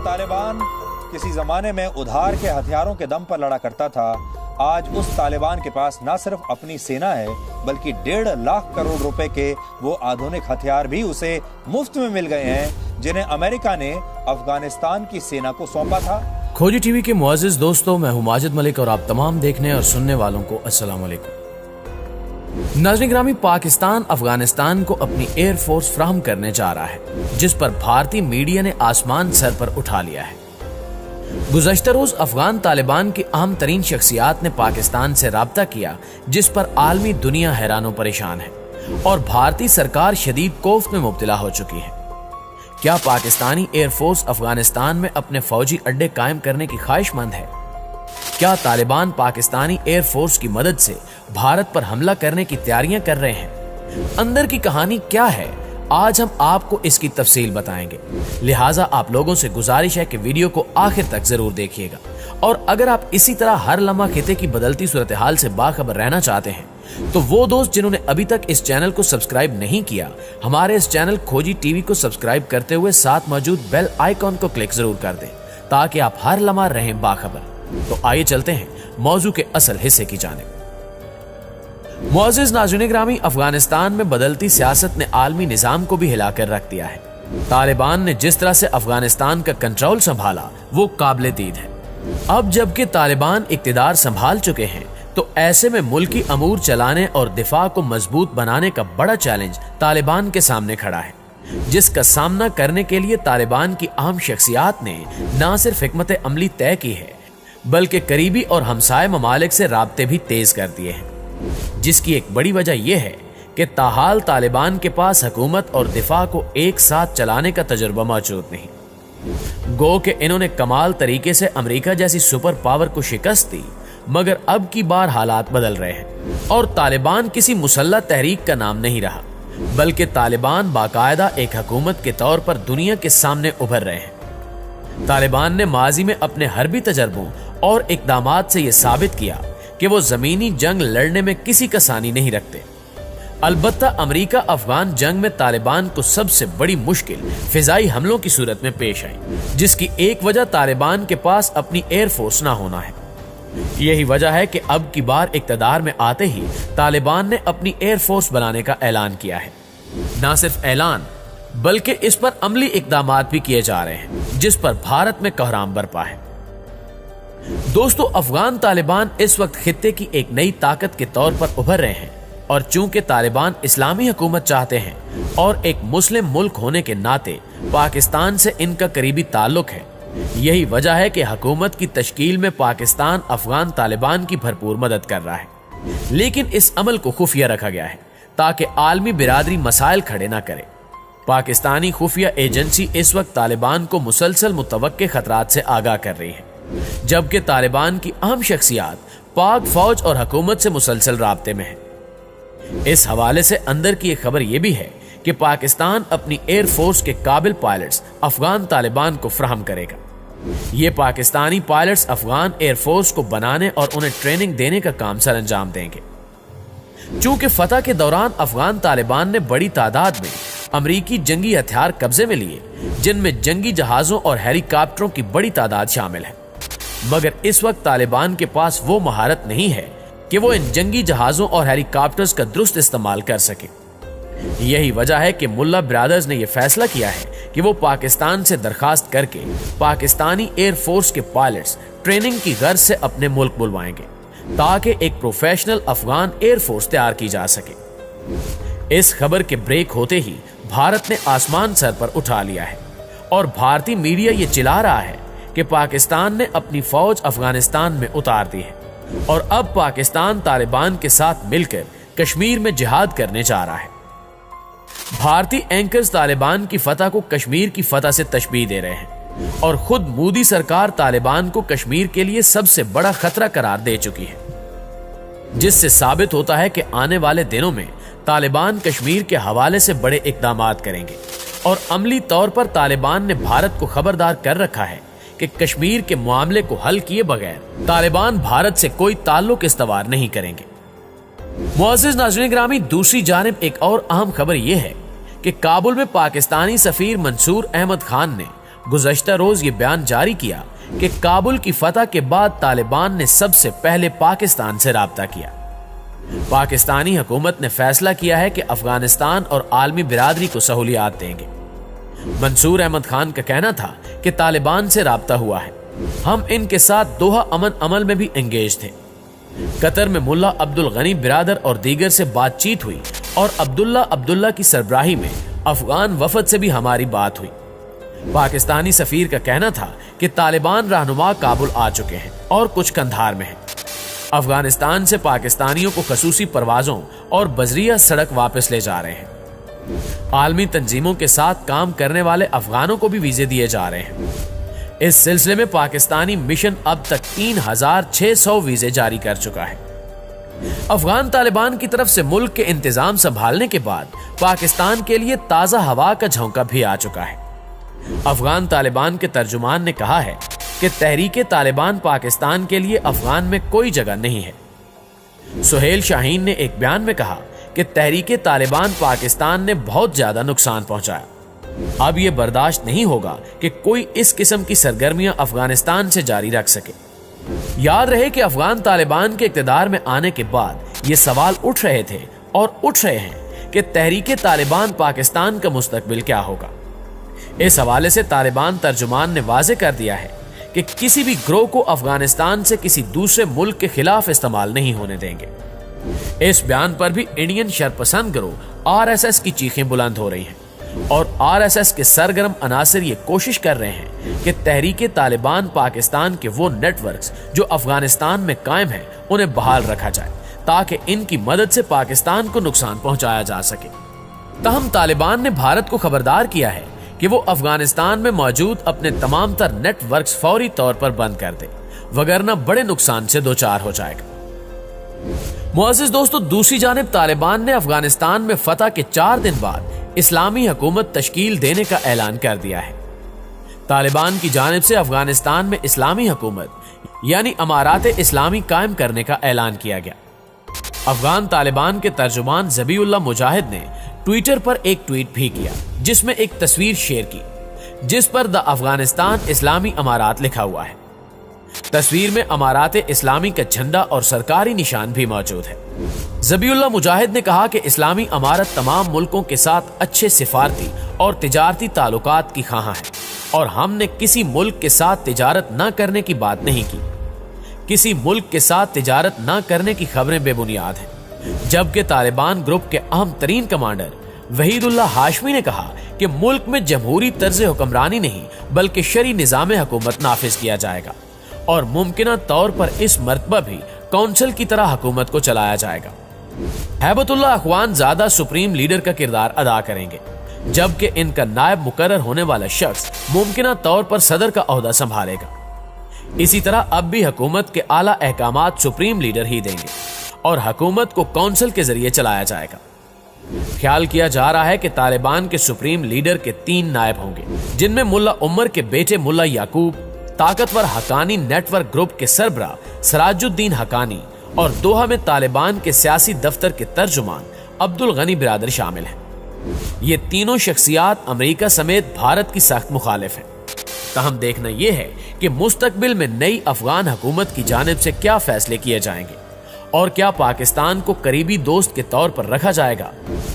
तालिबान किसी जमाने में उधार के हथियारों के दम पर लड़ा करता था, आज उस तालिबान के पास न सिर्फ अपनी सेना है बल्कि 1.5 लाख करोड़ रुपए के वो आधुनिक हथियार भी उसे मुफ्त में मिल गए हैं जिन्हें अमेरिका ने अफगानिस्तान की सेना को सौंपा था। खोजी टीवी के मुअज़्ज़िज़ दोस्तों, मैं हूं माजिद मलिक और आप तमाम देखने और सुनने वालों को अस्सलाम वालेकुम। नाज़रीन ग्रामी, पाकिस्तान अफगानिस्तान को अपनी एयर फोर्स फराहम करने जा रहा है, जिस पर भारतीय मीडिया ने आसमान सर पर उठा लिया है। गुज़श्ता रोज अफगान तालिबान की अहम तरीन शख्सियात ने पाकिस्तान से राब्ता किया, जिस पर आलमी दुनिया हैरान परेशान है और भारतीय सरकार शदीद खौफ में मुब्तला हो चुकी है। क्या पाकिस्तानी एयरफोर्स अफगानिस्तान में अपने फौजी अड्डे कायम करने की ख्वाहिशमंद है? क्या तालिबान पाकिस्तानी एयरफोर्स की मदद से भारत पर हमला करने की तैयारियां कर रहे हैं? अंदर की कहानी क्या है, आज हम आपको इसकी तफसील बताएंगे। लिहाजा आप लोगों से गुजारिश है कि वीडियो को आखिर तक जरूर देखिएगा और अगर आप इसी तरह हर लम्हा खिते की बदलती सूरत हाल से बाखबर रहना चाहते हैं तो वो दोस्त जिन्होंने अभी तक इस चैनल को सब्सक्राइब नहीं किया, हमारे इस चैनल खोजी टीवी को सब्सक्राइब करते हुए साथ मौजूद बेल आइकॉन को क्लिक जरूर कर दें ताकि आप हर लम्हा रहें बाखबर। तो आइए चलते हैं मौजू के असल हिस्से की जानिब। मुअज़्ज़िज़ नाज़रीन ग्रामी, अफगानिस्तान में बदलती सियासत ने आलमी निजाम को भी हिलाकर रख दिया है। तालिबान ने जिस तरह से अफगानिस्तान का कंट्रोल संभाला वो काबिले दीद है। अब जबकि तालिबान इक्तिदार संभाल चुके हैं तो ऐसे में मुल्की अमूर चलाने और दिफा को मजबूत बनाने का बड़ा चैलेंज तालिबान के सामने खड़ा है, जिसका सामना करने के लिए तालिबान की अहम शख्सियात ने न सिर्फ हिकमत अमली तय की है बल्कि करीबी और हमसाय ममालिक से राब्ते भी तेज कर दिए हैं, जिसकी एक बड़ी वजह यह है कि ताहाल तालिबान के पास हुकूमत और दिफा को एक साथ चलाने का तजुर्बा मौजूद नहीं। गो कि इन्होंने कमाल तरीके से अमेरिका जैसी सुपर पावर को शिकस्त दी, मगर अब की बार हालात बदल रहे हैं और तालिबान किसी मुसल्लह तहरीक का नाम नहीं रहा बल्कि तालिबान बाकायदा एक हुकूमत के तौर पर दुनिया के सामने उभर रहे हैं। तालिबान ने माजी में अपने हरबी तजर्बों और इकदामात से यह साबित किया कि वो जमीनी जंग लड़ने में किसी का सानी नहीं रखते। अलबत्ता अमेरिका अफगान जंग में तालिबान को सबसे बड़ी मुश्किल फिजाई हमलों की सूरत में पेश आई, जिसकी एक वजह तालिबान के पास अपनी एयरफोर्स ना होना है। यही वजह है कि अब की बार इक्तदार में आते ही तालिबान ने अपनी एयरफोर्स बनाने का ऐलान किया है। न सिर्फ ऐलान बल्कि इस पर अमली इकदामात भी किए जा रहे हैं, जिस पर भारत में कोहराम बरपा है। दोस्तों, अफगान तालिबान इस वक्त खित्ते की एक नई ताकत के तौर पर उभर रहे हैं और चूंकि तालिबान इस्लामी हुकूमत चाहते हैं और एक मुस्लिम मुल्क होने के नाते पाकिस्तान से इनका करीबी ताल्लुक है, यही वजह है कि हुकूमत की तश्कील में पाकिस्तान अफगान तालिबान की भरपूर मदद कर रहा है। लेकिन इस अमल को खुफिया रखा गया है ताकि आलमी बिरादरी मसाइल खड़े ना करे। पाकिस्तानी खुफिया एजेंसी इस वक्त तालिबान को मुसलसल मुतवक्के खतरात से आगाह कर रही है, जबकि तालिबान की अहम शख्सियात पाक फौज और हुकूमत से मुसलसल राब्ते में है। इस हवाले से अंदर की एक खबर यह भी है कि पाकिस्तान अपनी एयरफोर्स के काबिल पायलट्स अफगान तालिबान को फराहम करेगा। ये पाकिस्तानी पायलट्स अफगान एयरफोर्स को बनाने और उन्हें ट्रेनिंग देने का काम सर अंजाम देंगे। चूंकि फतह के दौरान अफगान तालिबान ने बड़ी तादाद में अमरीकी जंगी हथियार कब्जे में लिए, जिनमें जंगी जहाजों और हेलीकॉप्टरों की बड़ी तादाद शामिल है, मगर इस वक्त तालिबान के पास वो महारत नहीं है कि वो इन जंगी जहाजों और हेलीकॉप्टर्स का दुरुस्त इस्तेमाल कर सके। यही वजह है कि मुल्ला ब्रदर्स ने यह फैसला किया है कि वो पाकिस्तान से दरखास्त करके पाकिस्तानी एयरफोर्स के पायलट्स ट्रेनिंग की गर्ज से अपने मुल्क बुलवाएंगे ताकि एक प्रोफेशनल अफगान एयरफोर्स तैयार की जा सके। इस खबर के ब्रेक होते ही भारत ने आसमान सर पर उठा लिया है और भारतीय मीडिया ये चिल्ला रहा है कि पाकिस्तान ने अपनी फौज अफगानिस्तान में उतार दी है और अब पाकिस्तान तालिबान के साथ मिलकर कश्मीर में जिहाद करने जा रहा है। भारतीय एंकर्स तालिबान की फतह को कश्मीर की फतह से तशबीह दे रहे हैं और खुद मोदी सरकार तालिबान को कश्मीर के लिए सबसे बड़ा खतरा करार दे चुकी है, जिससे साबित होता है कि आने वाले दिनों में तालिबान कश्मीर के हवाले से बड़े इकदामात करेंगे और अमली तौर पर तालिबान ने भारत को खबरदार कर रखा है कि कश्मीर के मामले को हल किए बगैर तालिबान भारत से कोई ताल्लुक इस्तवार नहीं करेंगे। मुअज़्ज़िज़ नाज़रीन ग्रामी, दूसरी जानिब एक और अहम खबर यह है कि काबुल में पाकिस्तानी सफीर मंसूर अहमद खान ने गुज़श्ता रोज ये बयान जारी किया कि काबुल की फतह के बाद तालिबान ने सबसे पहले पाकिस्तान से राब्ता किया। पाकिस्तानी हुकूमत ने फैसला किया है कि अफगानिस्तान और आलमी बिरादरी को सहूलियात देंगे। मंसूर अहमद खान का कहना था कि तालिबान से राब्ता हुआ है, हम इनके साथ दोहा अमन अमल में भी एंगेज थे। कतर में मुल्ला अब्दुल गनी बिरादर और दीगर से बातचीत हुई और अब्दुल्ला की सरबराही में अफगान वफद से भी हमारी बात हुई। पाकिस्तानी सफीर का कहना था कि तालिबान रहनुमा काबुल आ चुके हैं और कुछ कंधार में हैं। अफगानिस्तान से पाकिस्तानियों को खसूसी परवाजों और बजरिया सड़क वापस ले जा रहे हैं। आलमी तंजीमों के साथ काम करने वाले अफगानों को भी वीजे दिए जा रहे हैं। इस सिलसिले में पाकिस्तानी मिशन अब तक 3600 वीजे जारी कर चुका है। अफगान तालिबान की तरफ से मुल्क के इंतजाम संभालने के बाद पाकिस्तान के लिए ताजा हवा का झोंका भी आ चुका है। अफगान तालिबान के तर्जुमान ने कहा है कि तहरीके तालिबान पाकिस्तान के लिए अफगान में कोई जगह नहीं है। सुहेल शाहीन ने एक बयान में कहा कि तहरीके तालिबान पाकिस्तान ने बहुत ज्यादा नुकसान पहुंचाया। अब यह बर्दाश्त नहीं होगा कि कोई इस किस्म की सरगर्मियां अफगानिस्तान से जारी रख सके। याद रहे कि अफगान तालिबान के इक्तदार में आने के बाद ये सवाल उठ रहे थे और उठ रहे हैं कि तहरीके तालिबान पाकिस्तान का मुस्तकबिल क्या होगा। इस हवाले से तालिबान तर्जुमान ने वाजे कर दिया है कि किसी भी ग्रोह को अफगानिस्तान से किसी दूसरे मुल्क के खिलाफ इस्तेमाल नहीं होने देंगे। इस बयान पर भी इंडियन शरपसंद ग्रोह आरएसएस की चीखें बुलंद हो रही हैं और आरएसएस के सरगर्म अनासिर ये कोशिश कर रहे हैं कि तहरीके तालिबान पाकिस्तान के वो नेटवर्क्स जो अफगानिस्तान में कायम हैं उन्हें बहाल रखा जाए ताकि इनकी मदद से पाकिस्तान को नुकसान पहुंचाया जा सके। ताहम तालिबान ने भारत को खबरदार किया है कि वो अफगानिस्तान में मौजूद अपने तमाम तर नेटवर्क्स फौरी तौर पर बंद कर दे, वगरना बड़े नुकसान से दो चार हो जाएगा। मुअज़्ज़िज़ दोस्तों, दूसरी जानिब तालिबान ने अफगानिस्तान में फतह के 4 दिन बाद इस्लामी हुकूमत तश्कील देने का ऐलान कर दिया है। तालिबान की जानिब से अफगानिस्तान में इस्लामी हुकूमत यानी अमारात इस्लामी कायम करने का ऐलान किया गया। अफगान तालिबान के तर्जुमान ज़बीउल्लाह मुजाहिद ने ट्विटर पर एक ट्वीट भी किया जिसमें एक तस्वीर शेयर की जिस पर द अफगानिस्तान इस्लामी अमारात लिखा हुआ है। तस्वीर में अमारात इस्लामी का झंडा और सरकारी निशान भी मौजूद है। ज़बीउल्लाह मुजाहिद ने कहा कि इस्लामी अमारत तमाम मुल्कों के साथ अच्छे सिफारती और तिजारती ताल्लुकात की खां है और हमने किसी मुल्क के साथ तिजारत न करने की बात नहीं की। किसी मुल्क के साथ तिजारत न करने की खबरें बेबुनियाद हैं। जबकि तालिबान ग्रुप के अहम तरीन कमांडर वहीदुल्लाह हाशमी ने कहा कि मुल्क में जमहूरी तर्ज हुक्मरानी नहीं बल्कि शरी निज़ाम हुकूमत नाफिज किया जाएगा और मुमकिना तौर पर इस मर्तबा भी काउंसिल की तरह हुकूमत को चलाया जाएगा। हैबतुल्लाह अखवान ज़्यादा सुप्रीम लीडर का किरदार अदा करेंगे जबकि इनका नायब मुकर्रर होने वाला शख्स मुमकिना तौर पर सदर का ओहदा संभालेगा। इसी तरह अब भी हुकूमत के आला अहकामात सुप्रीम लीडर ही देंगे और हुकूमत को काउंसिल के जरिए चलाया जाएगा। ख्याल किया जा रहा है कि तालिबान के सुप्रीम लीडर के 3 नायब होंगे जिनमें मुल्ला उमर के बेटे मुल्ला याकूब, ताकतवर हकानी नेटवर्क ग्रुप के सरबरा सराजुद्दीन हकानी और दोहा में तालिबान के सियासी दफ्तर के तर्जुमान अब्दुल गनी बिरादर शामिल हैं। ये तीनों शख्सियात अमेरिका समेत भारत की सख्त मुखालिफ हैं। ताहम देखना यह है कि मुस्तकबिल में नई अफगान हुकूमत की जानिब से क्या फैसले किए जाएंगे और क्या पाकिस्तान को करीबी दोस्त के तौर पर रखा जाएगा।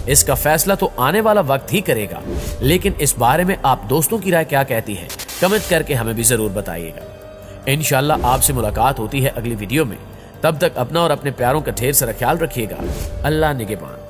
इसका फैसला तो आने वाला वक्त ही करेगा, लेकिन इस बारे में आप दोस्तों की राय क्या कहती है कमेंट करके हमें भी जरूर बताइएगा। इंशाल्लाह आपसे मुलाकात होती है अगली वीडियो में। तब तक अपना और अपने प्यारों का ढेर सारा ख्याल रखिएगा। अल्लाह निगहबान।